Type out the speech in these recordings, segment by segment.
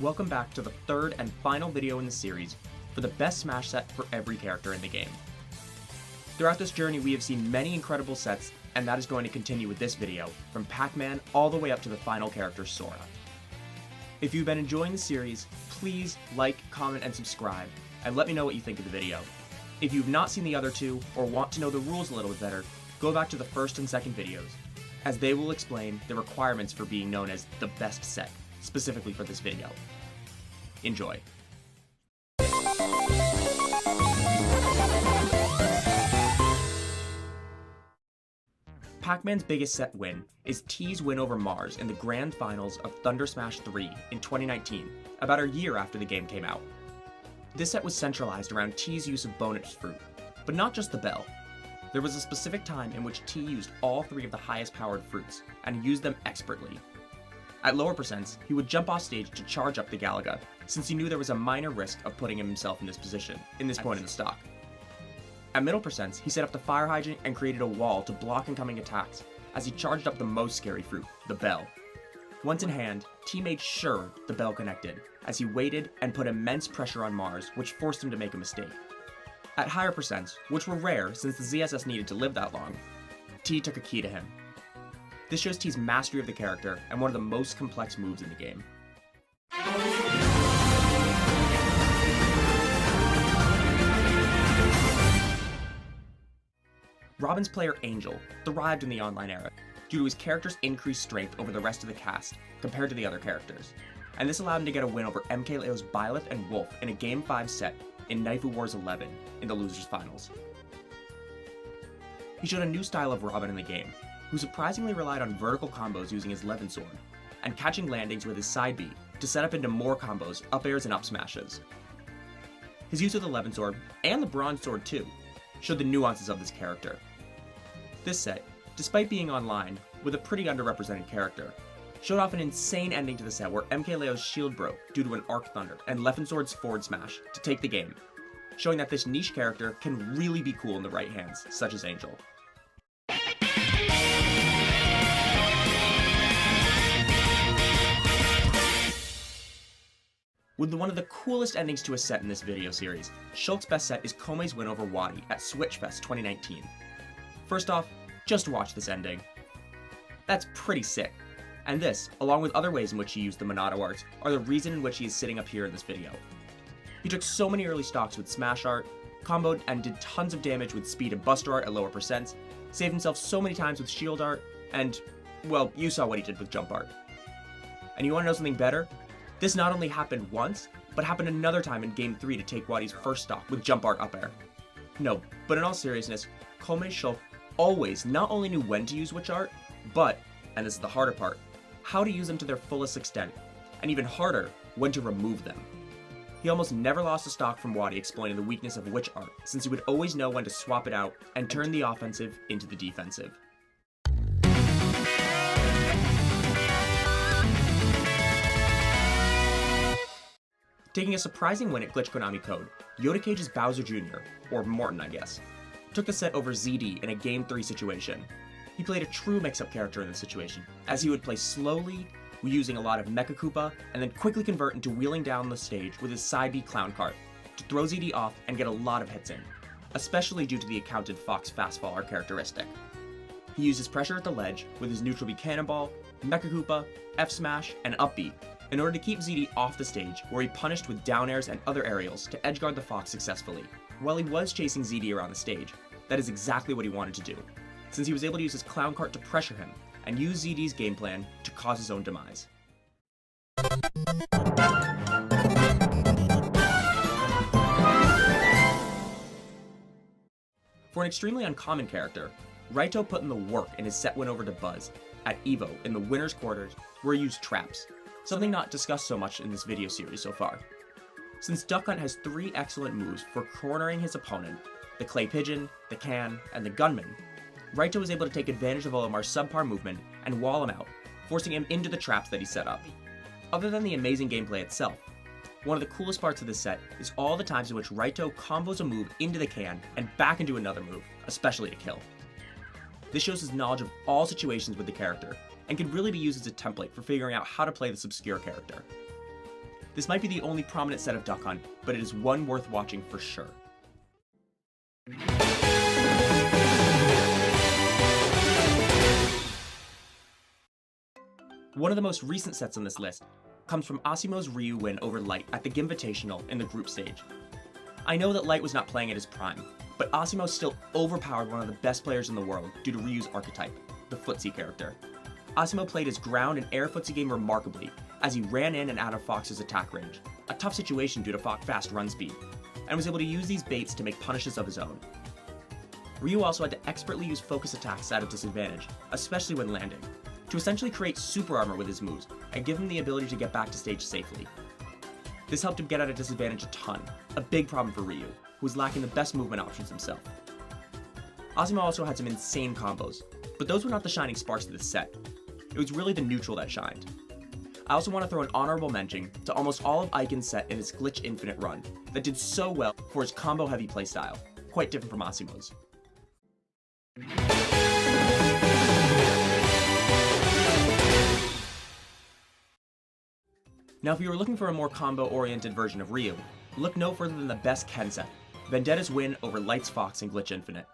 Welcome back to the third and final video in the series for the best Smash set for every character in the game. Throughout this journey we have seen many incredible sets, and that is going to continue with this video, from Pac-Man all the way up to the final character Sora. If you've been enjoying the series, please like, comment, and subscribe, and let me know what you think of the video. If you've not seen the other two, or want to know the rules a little bit better, go back to the first and second videos, as they will explain the requirements for being known as the best set, specifically for this video. Enjoy. Pac-Man's biggest set win is T's win over Mars in the Grand Finals of Thunder Smash 3 in 2019, about a year after the game came out. This set was centralized around T's use of bonus fruit, but not just the bell. There was a specific time in which T used all three of the highest powered fruits, and used them expertly. At lower percents, he would jump off stage to charge up the Galaga, since he knew there was a minor risk of putting himself in this position, in this point in the stock. At middle percents, he set up the fire hydrant and created a wall to block incoming attacks, as he charged up the most scary fruit, the bell. Once in hand, T made sure the bell connected, as he waited and put immense pressure on Mars, which forced him to make a mistake. At higher percents, which were rare since the ZSS needed to live that long, T took a key to him. This shows T's mastery of the character and one of the most complex moves in the game. Robin's player Angel thrived in the online era due to his character's increased strength over the rest of the cast compared to the other characters, and this allowed him to get a win over MKLeo's Byleth and Wolf in a Game 5 set in Knifey Wars 11 in the Losers Finals. He showed a new style of Robin in the game, who surprisingly relied on vertical combos using his Levin Sword, and catching landings with his side B to set up into more combos, up airs, and up smashes. His use of the Levin Sword, and the Bronze Sword too, showed the nuances of this character. This set, despite being online, with a pretty underrepresented character, showed off an insane ending to the set where MKLeo's shield broke due to an Arc Thunder and Levin Sword's forward smash to take the game, showing that this niche character can really be cool in the right hands, such as Angel. With one of the coolest endings to a set in this video series, Shulk's best set is Komei's win over Wadi at Switchfest 2019. First off, just watch this ending. That's pretty sick. And this, along with other ways in which he used the Monado arts, are the reason in which he is sitting up here in this video. He took so many early stocks with Smash art, comboed and did tons of damage with speed and buster art at lower percents, saved himself so many times with shield art, and, well, you saw what he did with jump art. And you want to know something better? This not only happened once, but happened another time in Game 3 to take Wadi's first stock with jump art up air. No, but in all seriousness, Komei's Shulk always not only knew when to use which art, but, and this is the harder part, how to use them to their fullest extent, and even harder, when to remove them. He almost never lost a stock from Wadi exploiting the weakness of which art, since he would always know when to swap it out and turn the offensive into the defensive. Taking a surprising win at Glitch Konami Code, Yoda Cage's Bowser Jr., or Morton I guess, took the set over ZD in a Game 3 situation. He played a true mix-up character in this situation, as he would play slowly, using a lot of Mecha Koopa, and then quickly convert into wheeling down the stage with his side B Clown Cart, to throw ZD off and get a lot of hits in, especially due to the accounted Fox Fastfaller characteristic. He uses pressure at the ledge with his neutral B Cannonball, Mecha Koopa, F Smash, and Up B, in order to keep ZD off the stage, where he punished with down airs and other aerials to edgeguard the Fox successfully. While he was chasing ZD around the stage, that is exactly what he wanted to do, since he was able to use his Clown Cart to pressure him, and use ZD's game plan to cause his own demise. For an extremely uncommon character, Raito put in the work in his set win over to Buzz at EVO in the winner's quarters, where he used traps, something not discussed so much in this video series so far. Since Duck Hunt has 3 excellent moves for cornering his opponent, the Clay Pigeon, the Can, and the Gunman, Raito was able to take advantage of Olimar's subpar movement and wall him out, forcing him into the traps that he set up. Other than the amazing gameplay itself, one of the coolest parts of this set is all the times in which Raito combos a move into the can and back into another move, especially a kill. This shows his knowledge of all situations with the character, and can really be used as a template for figuring out how to play this obscure character. This might be the only prominent set of Duck Hunt, but it is one worth watching for sure. One of the most recent sets on this list comes from Asimo's Ryu win over Light at the Gimvitational in the group stage. I know that Light was not playing at his prime, but Asimo still overpowered one of the best players in the world due to Ryu's archetype, the footsie character. Asimo played his ground and air footsie game remarkably as he ran in and out of Fox's attack range, a tough situation due to Fox's fast run speed, and was able to use these baits to make punishes of his own. Ryu also had to expertly use focus attacks at a disadvantage, especially when landing, to essentially create super armor with his moves and give him the ability to get back to stage safely. This helped him get at a disadvantage a ton, a big problem for Ryu, who was lacking the best movement options himself. Asimo also had some insane combos, but those were not the shining sparks of this set. It was really the neutral that shined. I also want to throw an honorable mention to almost all of Iken's set in his Glitch Infinite run that did so well for his combo-heavy playstyle, quite different from Asimo's. Now if you were looking for a more combo-oriented version of Ryu, look no further than the best Ken set, Vendetta's win over Light's Fox in Glitch Infinite.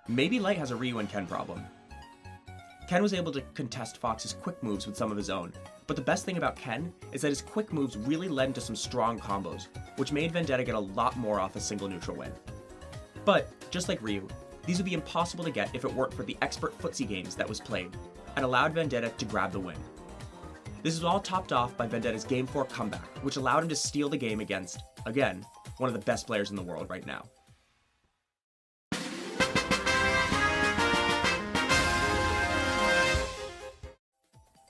Maybe Light has a Ryu and Ken problem. Ken was able to contest Fox's quick moves with some of his own, but the best thing about Ken is that his quick moves really led into some strong combos, which made Vendetta get a lot more off a single neutral win. But, just like Ryu, these would be impossible to get if it weren't for the expert footsie games that was played, and allowed Vendetta to grab the win. This was all topped off by Vendetta's Game 4 comeback, which allowed him to steal the game against, again, one of the best players in the world right now.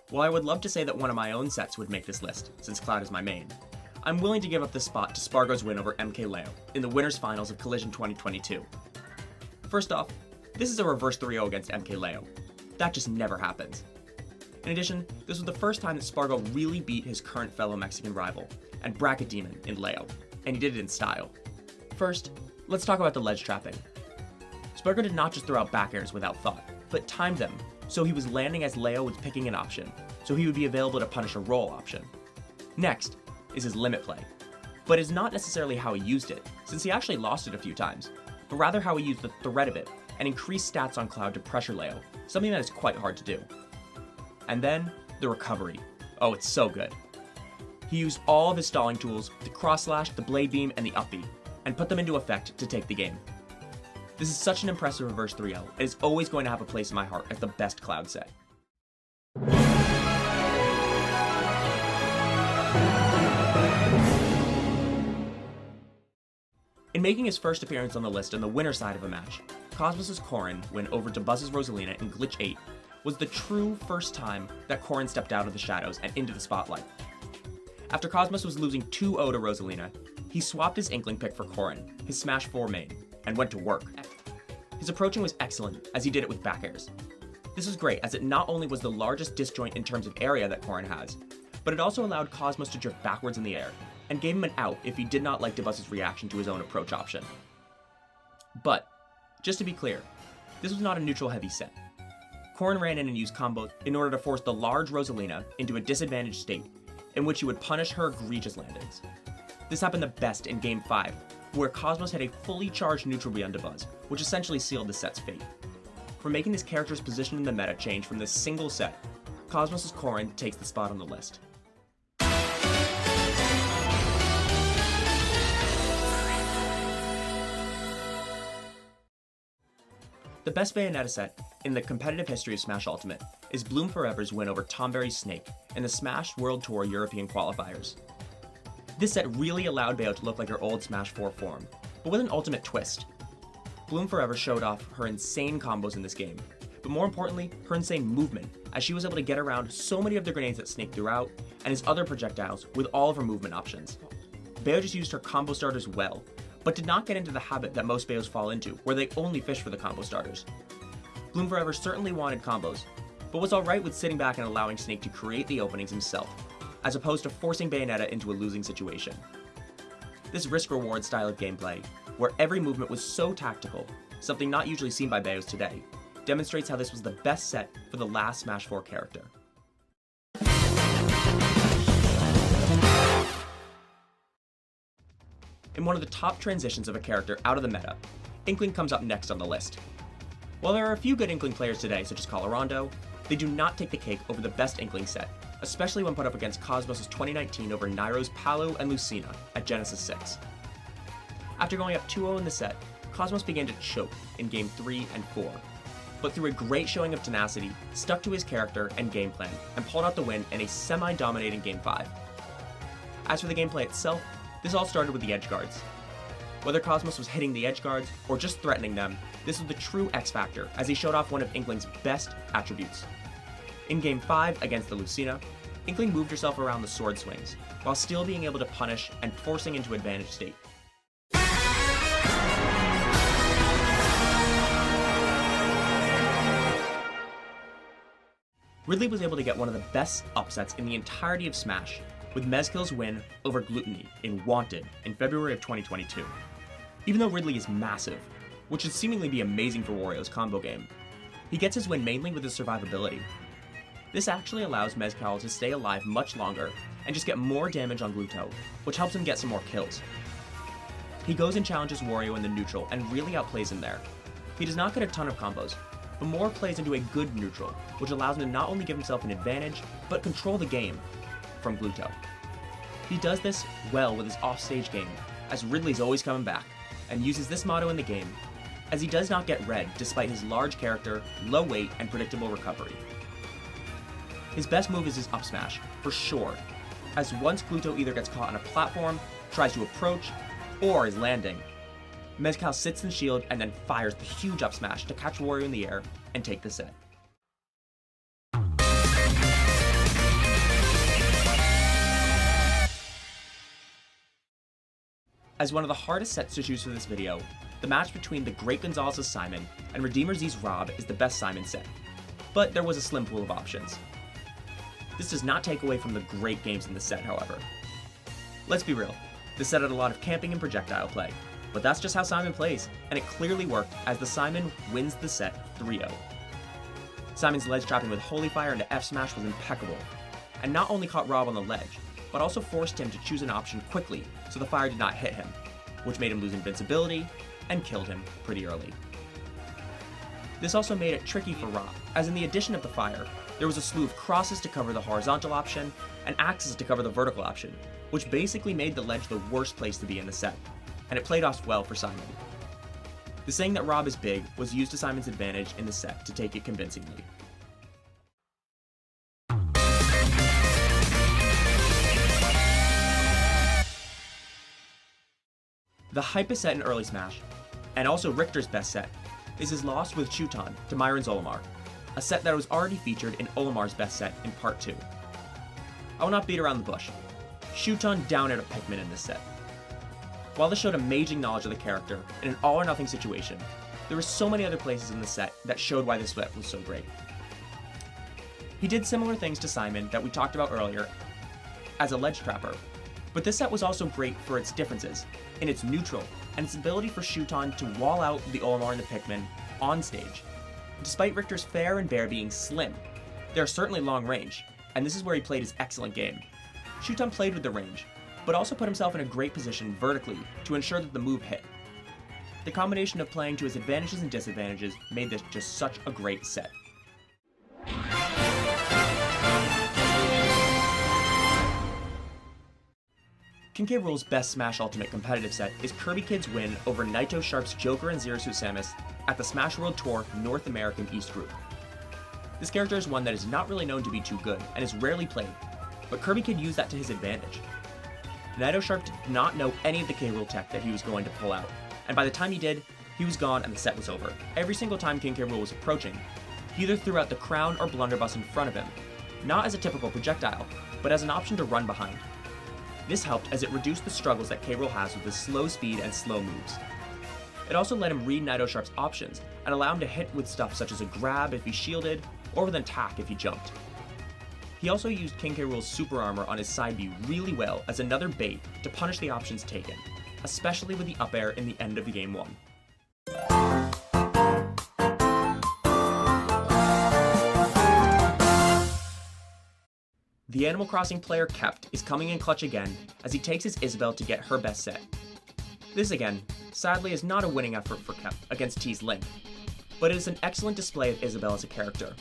While I would love to say that one of my own sets would make this list, since Cloud is my main, I'm willing to give up this spot to Spargo's win over MK Leo in the winners finals of Collision 2022. First off, this is a reverse 3-0 against MK Leo. That just never happens. In addition, this was the first time that Spargo really beat his current fellow Mexican rival, and Bracket Demon in Leo, and he did it in style. First, let's talk about the ledge trapping. Spargo did not just throw out back airs without thought, but timed them, so he was landing as Leo was picking an option, so he would be available to punish a roll option. Next is his limit play, but it's not necessarily how he used it, since he actually lost it a few times, but rather how he used the threat of it and increased stats on Cloud to pressure Leo, something that is quite hard to do. And then, the recovery. Oh, it's so good. He used all of his stalling tools, the cross slash, the blade beam, and the up B, and put them into effect to take the game. This is such an impressive reverse 3-0, it is always going to have a place in my heart as the best Cloud set. In making his first appearance on the list on the winner side of a match, Cosmos' Corrin win over Dabuz's Rosalina in Glitch 8 was the true first time that Corrin stepped out of the shadows and into the spotlight. After Cosmos was losing 2-0 to Rosalina, he swapped his Inkling pick for Corrin, his Smash 4 main, and went to work. His approaching was excellent, as he did it with back airs. This was great, as it not only was the largest disjoint in terms of area that Corrin has, but it also allowed Cosmos to drift backwards in the air, and gave him an out if he did not like Dabuz's reaction to his own approach option. But, just to be clear, this was not a neutral heavy set. Corrin ran in and used combos in order to force the large Rosalina into a disadvantaged state, in which he would punish her egregious landings. This happened the best in Game 5, where Cosmos had a fully charged neutral B on Dabuz, which essentially sealed the set's fate. For making this character's position in the meta change from this single set, Cosmos' Corrin takes the spot on the list. The best Bayonetta set in the competitive history of Smash Ultimate is Bloom Forever's win over Tomberry's Snake in the Smash World Tour European qualifiers. This set really allowed Bayo to look like her old Smash 4 form, but with an ultimate twist. Bloom Forever showed off her insane combos in this game, but more importantly, her insane movement, as she was able to get around so many of the grenades that Snake threw out, and his other projectiles with all of her movement options. Bayo just used her combo starters well, but did not get into the habit that most Bayos fall into, where they only fish for the combo starters. Bloom Forever certainly wanted combos, but was alright with sitting back and allowing Snake to create the openings himself, as opposed to forcing Bayonetta into a losing situation. This risk-reward style of gameplay, where every movement was so tactical, something not usually seen by Bayos today, demonstrates how this was the best set for the last Smash 4 character. In one of the top transitions of a character out of the meta, Inkling comes up next on the list. While there are a few good Inkling players today, such as Colorando, they do not take the cake over the best Inkling set, especially when put up against Cosmos' 2019 over Nairo's Palu and Lucina at Genesis 6. After going up 2-0 in the set, Cosmos began to choke in Game 3 and 4, but through a great showing of tenacity, stuck to his character and game plan, and pulled out the win in a semi-dominating Game 5. As for the gameplay itself, this all started with the edge guards. Whether Cosmos was hitting the edge guards or just threatening them, this was the true X factor as he showed off one of Inkling's best attributes. In Game 5 against the Lucina, Inkling moved herself around the sword swings, while still being able to punish and forcing into advantage state. Ridley was able to get one of the best upsets in the entirety of Smash, with Mezcal's win over Gluttony in Wanted in February of 2022. Even though Ridley is massive, which should seemingly be amazing for Wario's combo game, he gets his win mainly with his survivability. This actually allows Mezcal to stay alive much longer and just get more damage on Gluto, which helps him get some more kills. He goes and challenges Wario in the neutral and really outplays him there. He does not get a ton of combos, but more plays into a good neutral, which allows him to not only give himself an advantage, but control the game from Gluto. He does this well with his offstage game, as Ridley's always coming back, and uses this motto in the game, as he does not get red despite his large character, low weight, and predictable recovery. His best move is his up smash, for sure, as once Gluto either gets caught on a platform, tries to approach, or is landing, Mezcal sits in the shield and then fires the huge up smash to catch Wario in the air and take the set. As one of the hardest sets to choose for this video, the match between the Great Gonzalez's Simon and Redeemer Z's Rob is the best Simon set, but there was a slim pool of options. This does not take away from the great games in the set, however. Let's be real, this set had a lot of camping and projectile play, but that's just how Simon plays, and it clearly worked as the Simon wins the set 3-0. Simon's ledge trapping with Holy Fire into F Smash was impeccable, and not only caught Rob on the ledge, but also forced him to choose an option quickly so the fire did not hit him, which made him lose invincibility and killed him pretty early. This also made it tricky for Rob, as in the addition of the fire, there was a slew of crosses to cover the horizontal option and axes to cover the vertical option, which basically made the ledge the worst place to be in the set, and it played off well for Simon. The saying that Rob is big was used to Simon's advantage in the set to take it convincingly. The hypest set in early Smash, and also Richter's best set, is his loss with Shuton to Myron's Olimar, a set that was already featured in Olimar's best set in Part 2. I will not beat around the bush. Shuton down at a Pikmin in this set. While this showed amazing knowledge of the character in an all-or-nothing situation, there were so many other places in the set that showed why this set was so great. He did similar things to Simon that we talked about earlier as a ledge trapper, but this set was also great for its differences, in its neutral, and its ability for Shuton to wall out the Olimar and the Pikmin on stage. Despite Richter's fair and bare being slim, they are certainly long range, and this is where he played his excellent game. Shuton played with the range, but also put himself in a great position vertically to ensure that the move hit. The combination of playing to his advantages and disadvantages made this just such a great set. King K. Rool's best Smash Ultimate competitive set is Kirby Kid's win over Naito Sharp's Joker and Zero Suit Samus at the Smash World Tour North American East Group. This character is one that is not really known to be too good and is rarely played, but Kirby Kid used that to his advantage. Naito Sharp did not know any of the K. Rool tech that he was going to pull out, and by the time he did, he was gone and the set was over. Every single time King K. Rool was approaching, he either threw out the crown or blunderbuss in front of him, not as a typical projectile, but as an option to run behind. This helped as it reduced the struggles that K. Rool has with his slow speed and slow moves. It also let him read Naito Sharp's options and allow him to hit with stuff such as a grab if he shielded, or with an attack if he jumped. He also used King K. Rool's super armor on his side B really well as another bait to punish the options taken, especially with the up air in the end of the Game 1. The Animal Crossing player Kept is coming in clutch again as he takes his Isabelle to get her best set. This again, sadly is not a winning effort for Kep against T's Link, but it is an excellent display of Isabelle as a character.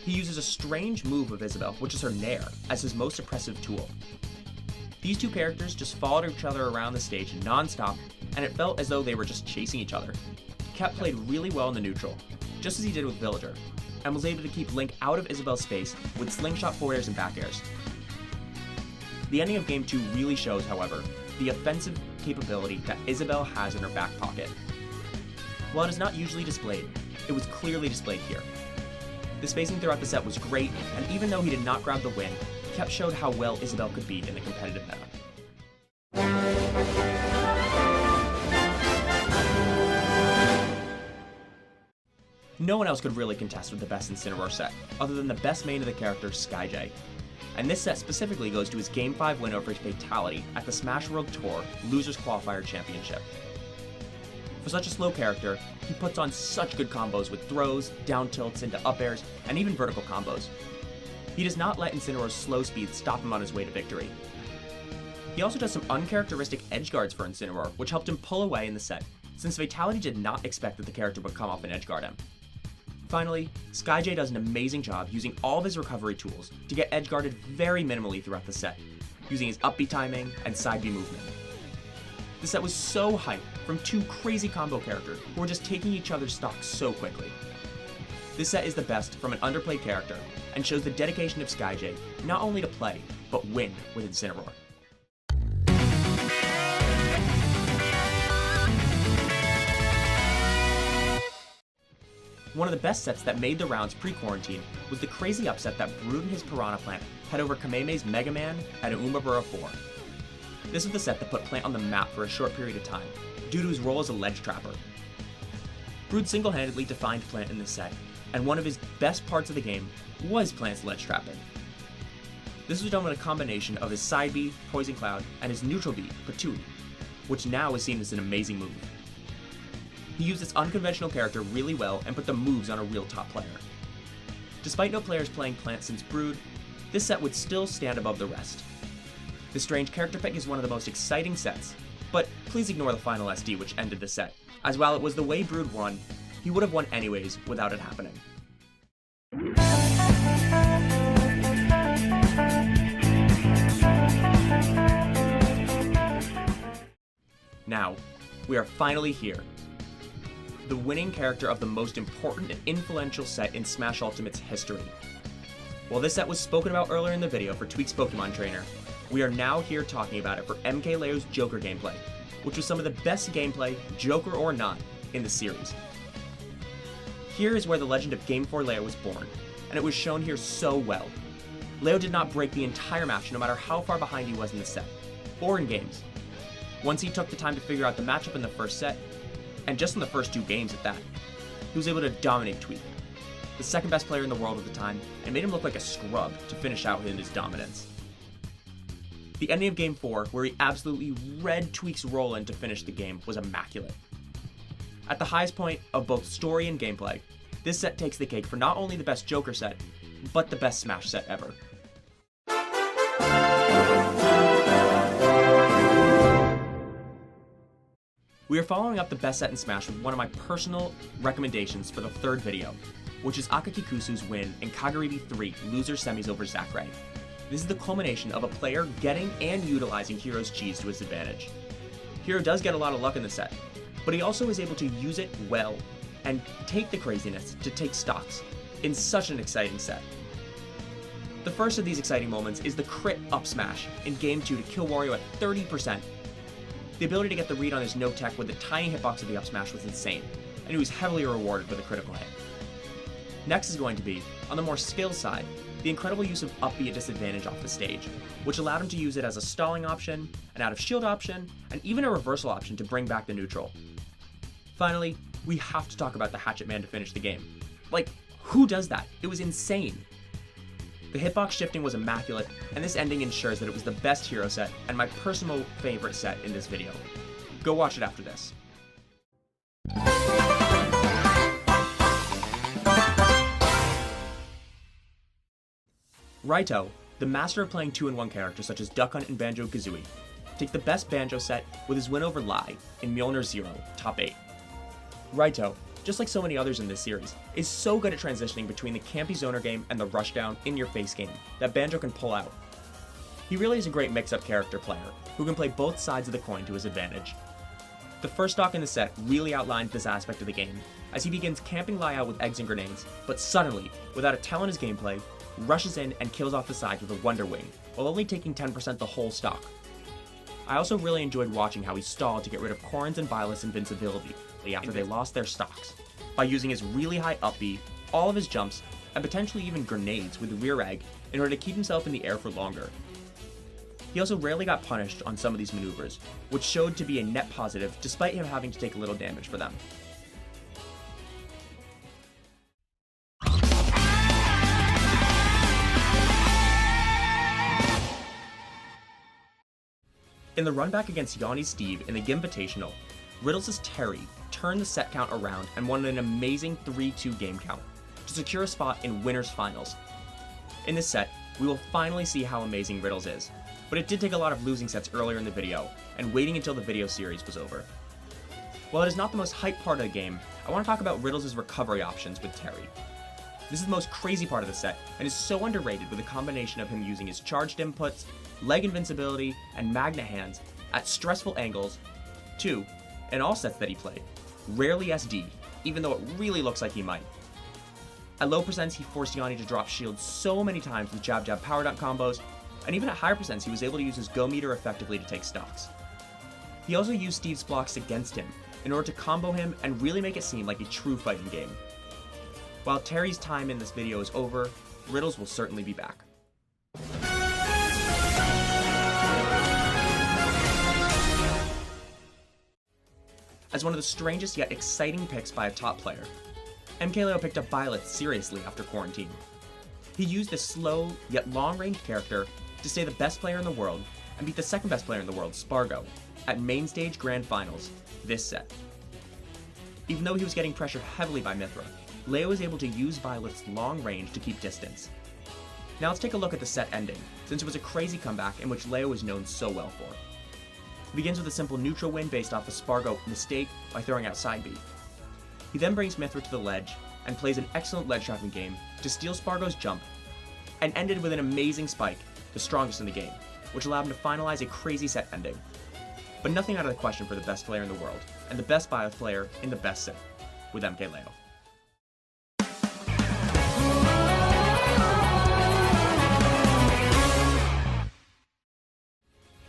He uses a strange move of Isabelle, which is her Nair, as his most oppressive tool. These two characters just followed each other around the stage non-stop, and it felt as though they were just chasing each other. Kep played really well in the neutral, just as he did with Villager, and was able to keep Link out of Isabelle's space with slingshot forward airs and back airs. The ending of Game 2 really shows, however, the offensive capability that Isabelle has in her back pocket. While it is not usually displayed, it was clearly displayed here. The spacing throughout the set was great, and even though he did not grab the win, Kep showed how well Isabelle could be in the competitive meta. No one else could really contest with the best Incineroar set, other than the best main of the character, SkyJ. And this set specifically goes to his Game 5 win over Fatality at the Smash World Tour Losers Qualifier Championship. For such a slow character, he puts on such good combos with throws, down tilts into up airs, and even vertical combos. He does not let Incineroar's slow speed stop him on his way to victory. He also does some uncharacteristic edge guards for Incineroar, which helped him pull away in the set, since Fatality did not expect that the character would come off and edge guard him. Finally, SkyJ does an amazing job using all of his recovery tools to get edge guarded very minimally throughout the set, using his up B timing and side B movement. The set was so hyped from two crazy combo characters who were just taking each other's stock so quickly. This set is the best from an underplayed character, and shows the dedication of SkyJ not only to play, but win with Incineroar. One of the best sets that made the rounds pre-quarantine was the crazy upset that Brood and his Piranha Plant had over Kameme's Mega Man and Umabura 4. This was the set that put Plant on the map for a short period of time, due to his role as a ledge trapper. Brood single-handedly defined Plant in this set, and one of his best parts of the game was Plant's ledge trapping. This was done with a combination of his side B, Poison Cloud, and his neutral B, Patootie, which now is seen as an amazing move. He used this unconventional character really well and put the moves on a real top player. Despite no players playing Plant since Brood, this set would still stand above the rest. The strange character pick is one of the most exciting sets, but please ignore the final SD which ended the set, as while it was the way Brood won, he would have won anyways without it happening. Now, we are finally here. The winning character of the most important and influential set in Smash Ultimate's history. While this set was spoken about earlier in the video for Tweak's Pokemon Trainer, we are now here talking about it for MKLeo's Joker gameplay, which was some of the best gameplay, Joker or not, in the series. Here is where the legend of Game 4 Leo was born, and it was shown here so well. Leo did not break the entire match no matter how far behind he was in the set, or in games. Once he took the time to figure out the matchup in the first set, and just in the first two games at that, he was able to dominate Tweak, the second best player in the world at the time, and made him look like a scrub to finish out in his dominance. The ending of Game 4, where he absolutely read Tweak's roll in to finish the game, was immaculate. At the highest point of both story and gameplay, this set takes the cake for not only the best Joker set, but the best Smash set ever. We are following up the best set in Smash with one of my personal recommendations for the third video, which is Akakikusu's win in Kagaribi 3 Loser Semis over Zackray. This is the culmination of a player getting and utilizing Hero's cheese to his advantage. Hero does get a lot of luck in the set, but he also is able to use it well and take the craziness to take stocks in such an exciting set. The first of these exciting moments is the crit up smash in Game 2 to kill Wario at 30%. The ability to get the read on his no-tech with the tiny hitbox of the up smash was insane, and he was heavily rewarded with a critical hit. Next is going to be, on the more skill side, the incredible use of up B at disadvantage off the stage, which allowed him to use it as a stalling option, an out of shield option, and even a reversal option to bring back the neutral. Finally, we have to talk about the Hatchet Man to finish the game. Like, who does that? It was insane. The hitbox shifting was immaculate, and this ending ensures that it was the best hero set and my personal favorite set in this video. Go watch it after this. Raito, the master of playing 2-in-1 characters such as Duck Hunt and Banjo and Kazooie, takes the best Banjo set with his win over Lai in Mjolnir Zero, top 8. Raito, just like so many others in this series, is so good at transitioning between the campy zoner game and the rushdown, in-your-face game that Banjo can pull out. He really is a great mix-up character player, who can play both sides of the coin to his advantage. The first stock in the set really outlines this aspect of the game, as he begins camping Lai out with eggs and grenades, but suddenly, without a tell in his gameplay, rushes in and kills off the sides with a Wonder Wing, while only taking 10% the whole stock. I also really enjoyed watching how he stalled to get rid of Corrin's and Violet's invincibility after they lost their stocks, by using his really high up B, all of his jumps, and potentially even grenades with rear egg in order to keep himself in the air for longer. He also rarely got punished on some of these maneuvers, which showed to be a net positive despite him having to take a little damage for them. In the run back against Yanni's Steve in the Gimvitational, Riddles' Terry turned the set count around and won an amazing 3-2 game count to secure a spot in Winners Finals. In this set, we will finally see how amazing Riddles is, but it did take a lot of losing sets earlier in the video, and waiting until the video series was over. While it is not the most hype part of the game, I want to talk about Riddles' recovery options with Terry. This is the most crazy part of the set, and is so underrated with a combination of him using his charged inputs, leg invincibility, and magnet hands at stressful angles to, in all sets that he played, rarely SD, even though it really looks like he might. At low percents, he forced Yanni to drop shields so many times with jab-jab power dunk combos, and even at higher percents he was able to use his go meter effectively to take stocks. He also used Steve's blocks against him in order to combo him and really make it seem like a true fighting game. While Terry's time in this video is over, Riddles will certainly be back. As one of the strangest yet exciting picks by a top player, MKLeo picked up Violet seriously after quarantine. He used this slow yet long-range character to stay the best player in the world and beat the second best player in the world, Spargo, at Main Stage Grand Finals this set. Even though he was getting pressured heavily by Mythra, Leo was able to use Violet's long range to keep distance. Now let's take a look at the set ending, since it was a crazy comeback in which Leo is known so well for. It begins with a simple neutral win based off a Spargo mistake by throwing out side B. He then brings Mythra to the ledge and plays an excellent ledge trapping game to steal Spargo's jump, and ended with an amazing spike, the strongest in the game, which allowed him to finalize a crazy set ending. But nothing out of the question for the best player in the world, and the best Violet player in the best set, with MKLeo.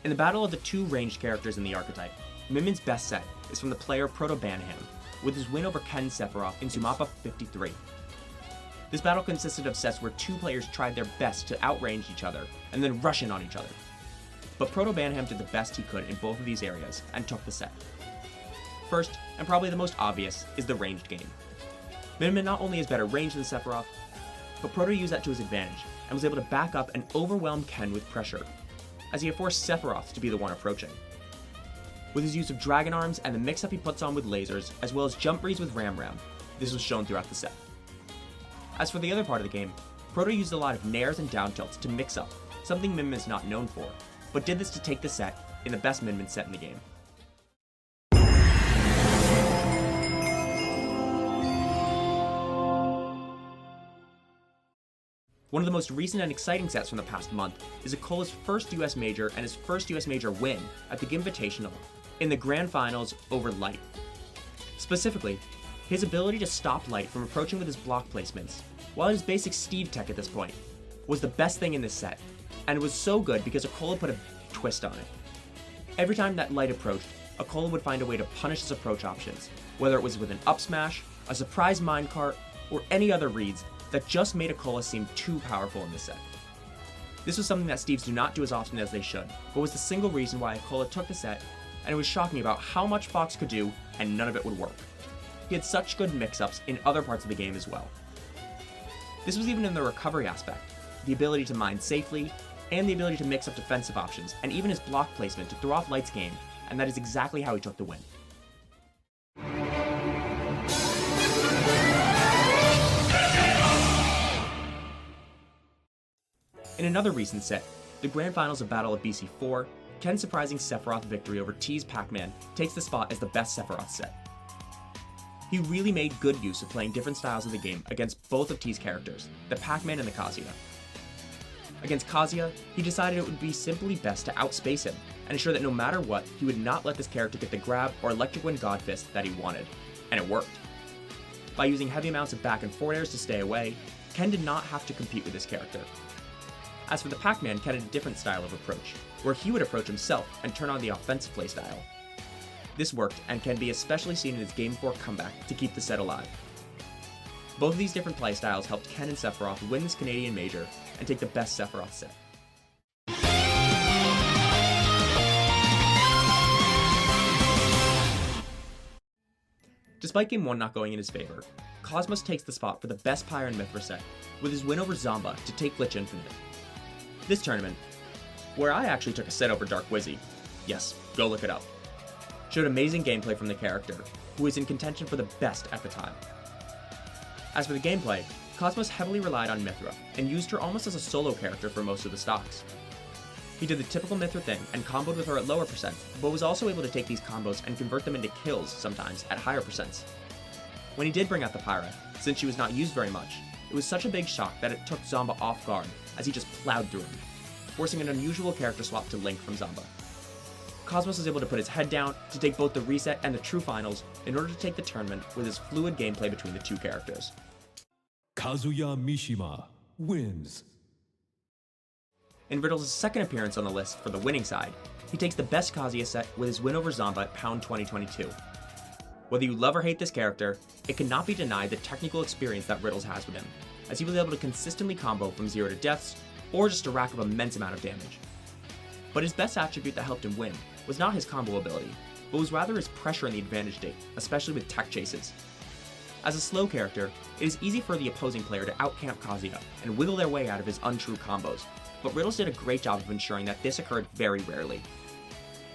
In the battle of the two ranged characters in the archetype, Minmin's best set is from the player Proto-Banham, with his win over Ken Sephiroth in Sumappa 53. This battle consisted of sets where two players tried their best to outrange each other and then rush in on each other. But Proto-Banham did the best he could in both of these areas and took the set. First, and probably the most obvious, is the ranged game. Minmin not only has better range than Sephiroth, but Proto used that to his advantage and was able to back up and overwhelm Ken with pressure, as he had forced Sephiroth to be the one approaching. With his use of Dragon Arms and the mix-up he puts on with lasers, as well as jump breeze with Ram Ram, this was shown throughout the set. As for the other part of the game, Proto used a lot of nairs and down tilts to mix up, something Minmin is not known for, but did this to take the set in the best Minmin set in the game. One of the most recent and exciting sets from the past month is Akola's first US Major and his first US Major win at the Gimvitational in the Grand Finals over Light. Specifically, his ability to stop Light from approaching with his block placements, while his basic Steve tech at this point, was the best thing in this set, and it was so good because Akola put a twist on it. Every time that Light approached, Akola would find a way to punish his approach options, whether it was with an up smash, a surprise minecart, or any other reads that just made Akola seem too powerful in this set. This was something that Steves do not do as often as they should, but was the single reason why Akola took the set, and it was shocking about how much Fox could do and none of it would work. He had such good mix-ups in other parts of the game as well. This was even in the recovery aspect, the ability to mine safely, and the ability to mix up defensive options, and even his block placement to throw off Light's game, and that is exactly how he took the win. In another recent set, the Grand Finals of Battle of BC4, Ken's surprising Sephiroth victory over T's Pac-Man takes the spot as the best Sephiroth set. He really made good use of playing different styles of the game against both of T's characters, the Pac-Man and the Kazuya. Against Kazuya, he decided it would be simply best to outspace him and ensure that no matter what, he would not let this character get the grab or electric wind god fist that he wanted, and it worked. By using heavy amounts of back and forward airs to stay away, Ken did not have to compete with this character. As for the Pac-Man, Ken had a different style of approach, where he would approach himself and turn on the offensive playstyle. This worked and can be especially seen in his Game 4 comeback to keep the set alive. Both of these different playstyles helped Ken and Sephiroth win this Canadian major and take the best Sephiroth set. Despite Game 1 not going in his favor, Cosmos takes the spot for the best Pyre and Mithra set with his win over Zomba to take Glitch Infinite. This tournament, where I actually took a set over Dark Wizzy, yes, go look it up, showed amazing gameplay from the character, who was in contention for the best at the time. As for the gameplay, Cosmos heavily relied on Mithra and used her almost as a solo character for most of the stocks. He did the typical Mithra thing and comboed with her at lower percents, but was also able to take these combos and convert them into kills sometimes at higher percents. When he did bring out the Pyra, since she was not used very much, it was such a big shock that it took Zomba off guard as he just plowed through him, forcing an unusual character swap to Link from Zomba. Cosmos was able to put his head down to take both the reset and the true finals in order to take the tournament with his fluid gameplay between the two characters. Kazuya Mishima wins. In Riddle's second appearance on the list for the winning side, he takes the best Kazuya set with his win over Zomba at Pound 2022. Whether you love or hate this character, it cannot be denied the technical experience that Riddles has with him, as he was able to consistently combo from 0 to deaths, or just to rack up immense amount of damage. But his best attribute that helped him win was not his combo ability, but was rather his pressure in the advantage state, especially with tech chases. As a slow character, it is easy for the opposing player to outcamp Kazuya and wiggle their way out of his untrue combos, but Riddles did a great job of ensuring that this occurred very rarely.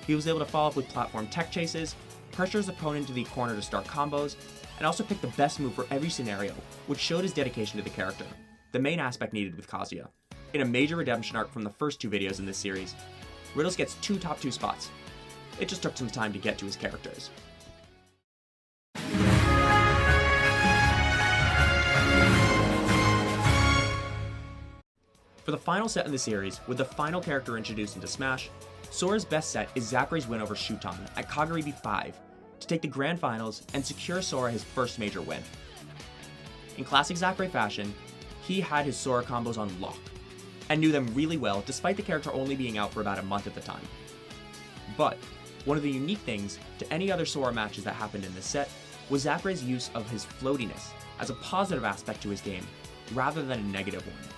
He was able to follow up with platform tech chases, pressure his opponent to the corner to start combos, and also pick the best move for every scenario, which showed his dedication to the character, the main aspect needed with Kazuya. In a major redemption arc from the first 2 videos in this series, Riddles gets 2 top 2 spots. It just took some time to get to his characters. For the final set in the series, with the final character introduced into Smash, Sora's best set is Zachary's win over Shuton at Kagaribi 5 to take the Grand Finals and secure Sora his first major win. In classic Zachary fashion, he had his Sora combos on lock, and knew them really well despite the character only being out for about a month at the time. But one of the unique things to any other Sora matches that happened in this set was Zachary's use of his floatiness as a positive aspect to his game, rather than a negative one.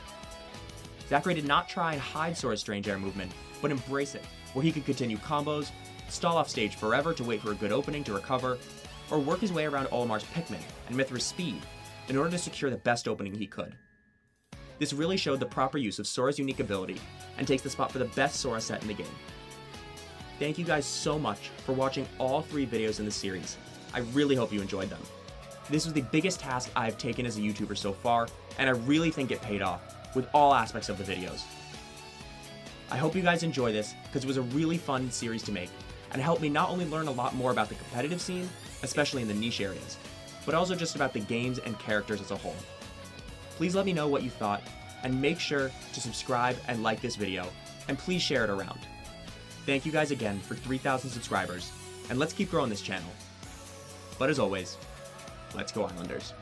Zachary did not try and hide Sora's strange air movement, but embrace it, where he could continue combos, stall off stage forever to wait for a good opening to recover, or work his way around Olimar's Pikmin and Mithra's speed in order to secure the best opening he could. This really showed the proper use of Sora's unique ability and takes the spot for the best Sora set in the game. Thank you guys so much for watching all 3 videos in the series. I really hope you enjoyed them. This was the biggest task I've taken as a YouTuber so far, and I really think it paid off with all aspects of the videos. I hope you guys enjoy this because it was a really fun series to make and helped me not only learn a lot more about the competitive scene, especially in the niche areas, but also just about the games and characters as a whole. Please let me know what you thought, and make sure to subscribe and like this video, and please share it around. Thank you guys again for 3,000 subscribers, and let's keep growing this channel. But as always, let's go Islanders.